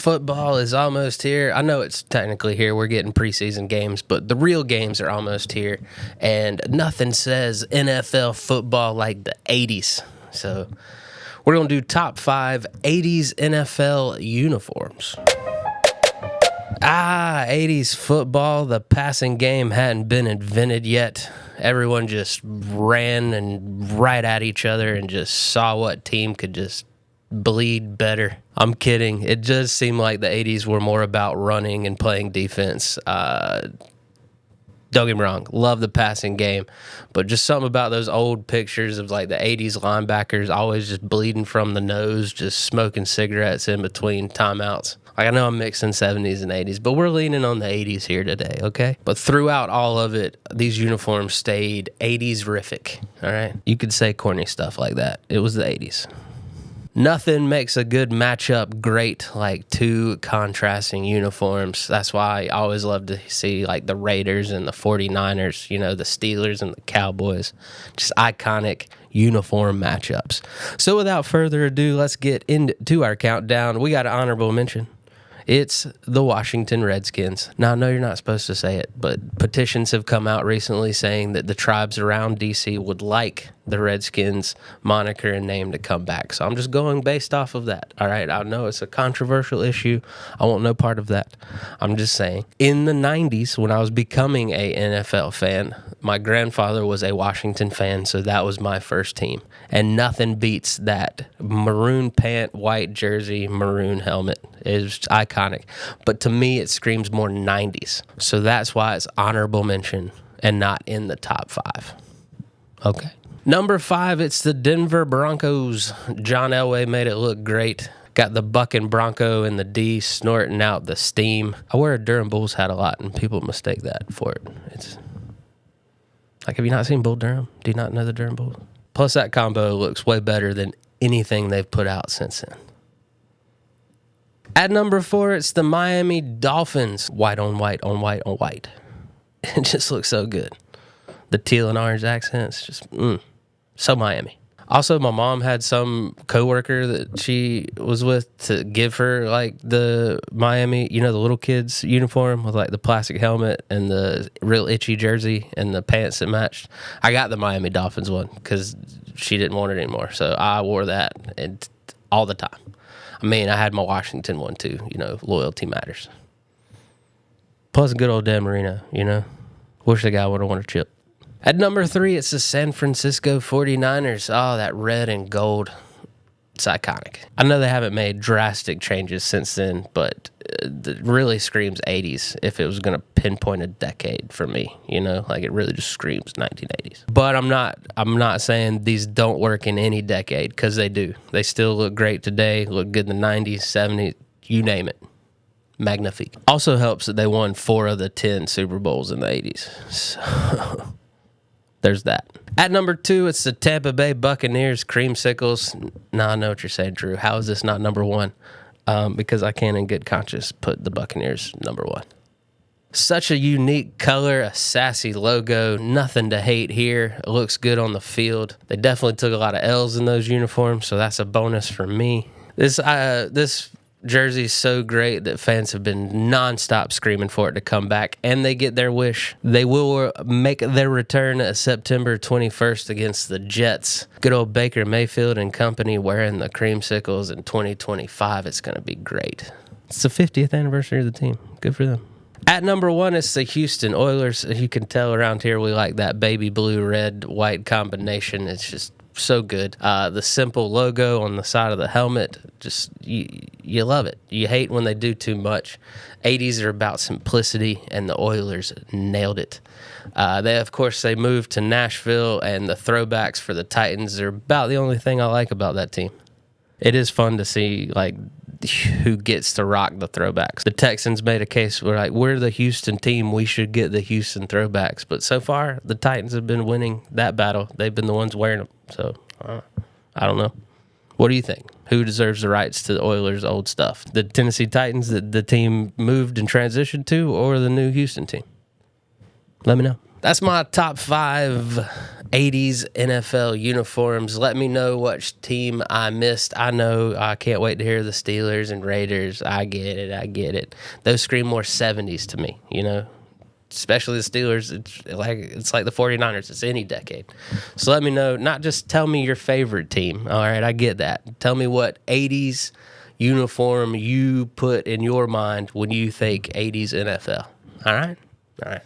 football is almost here. I know it's technically here. We're getting preseason games, but the real games are almost here. And nothing says NFL football like the 80s. So we're going to do top 5 80s NFL uniforms. 80s football. The passing game hadn't been invented yet. Everyone just ran and right at each other and just saw what team could just bleed better. I'm kidding. It does seem like the 80s were more about running and playing defense. Don't get me wrong, love the passing game, but just something about those old pictures of like the 80s linebackers always just bleeding from the nose, just smoking cigarettes in between timeouts. Like, I know I'm mixing 70s and 80s, but we're leaning on the 80s here today, okay? But throughout all of it, these uniforms stayed 80s-rific, all right? You could say corny stuff like that. It was the 80s. Nothing makes a good matchup great like two contrasting uniforms. That's why I always love to see like the Raiders and the 49ers, you know, the Steelers and the Cowboys. Just iconic uniform matchups. So without further ado, let's get into our countdown. We got an honorable mention. It's the Washington Redskins. Now, I know you're not supposed to say it, but petitions have come out recently saying that the tribes around D.C. would like the Redskins moniker and name to come back. So I'm just going based off of that, all right? I know it's a controversial issue. I want no part of that. I'm just saying. In the 90s, when I was becoming a NFL fan, my grandfather was a Washington fan, so that was my first team. And nothing beats that maroon pant, white jersey, maroon helmet. It's iconic. But to me, it screams more 90s. So that's why it's honorable mention and not in the top 5. Okay. Number 5, it's the Denver Broncos. John Elway made it look great. Got the bucking Bronco and the D snorting out the steam. I wear a Durham Bulls hat a lot, and people mistake that for it. It's like, have you not seen Bull Durham? Do you not know the Durham Bulls? Plus, that combo looks way better than anything they've put out since then. At number 4, it's the Miami Dolphins. White on white on white on white. It just looks so good. The teal and orange accents, just so Miami. Also, my mom had some coworker that she was with to give her like the Miami, you know, the little kids uniform with like the plastic helmet and the real itchy jersey and the pants that matched. I got the Miami Dolphins one because she didn't want it anymore, so I wore that and all the time. I mean, I had my Washington one too. You know, loyalty matters. Plus, good old Dan Marino. You know, wish the guy would have won a chip. At number 3, it's the San Francisco 49ers. Oh, that red and gold. It's iconic. I know they haven't made drastic changes since then, but it really screams 80s if it was going to pinpoint a decade for me. You know, like it really just screams 1980s. But I'm not saying these don't work in any decade, because they do. They still look great today, look good in the 90s, 70s, you name it. Magnifique. Also helps that they won 4 of the 10 Super Bowls in the 80s. So there's that. At number 2, it's the Tampa Bay Buccaneers creamsicles. Now I know what you're saying, Drew. How is this not number 1? Because I can in good conscience put the Buccaneers number 1. Such a unique color, a sassy logo. Nothing to hate here. It looks good on the field. They definitely took a lot of L's in those uniforms, so that's a bonus for me. This jersey's so great that fans have been nonstop screaming for it to come back, and they get their wish. They will make their return September 21st against the Jets. Good old Baker Mayfield and company wearing the creamsicles in 2025. It's going to be great. It's the 50th anniversary of the team. Good for them. At number 1, it's the Houston Oilers. You can tell around here we like that baby blue, red, white combination. It's just so good. The simple logo on the side of the helmet, just you love it. You hate when they do too much. 80s are about simplicity, and the Oilers nailed it. They moved to Nashville, and the throwbacks for the Titans are about the only thing I like about that team. It is fun to see like who gets to rock the throwbacks. The Texans made a case where we're the Houston team, we should get the Houston throwbacks. But so far, the Titans have been winning that battle. They've been the ones wearing them. So I don't know. What do you think? Who deserves the rights to the Oilers' old stuff? The Tennessee Titans that the team moved and transitioned to, or the new Houston team? Let me know. That's my top 5 80s NFL uniforms. Let me know which team I missed. I know I can't wait to hear the Steelers and Raiders. I get it. Those scream more 70s to me, you know. Especially the Steelers, it's like the 49ers. It's any decade. So let me know. Not just tell me your favorite team. All right, I get that. Tell me what 80s uniform you put in your mind when you think 80s NFL. All right? All right.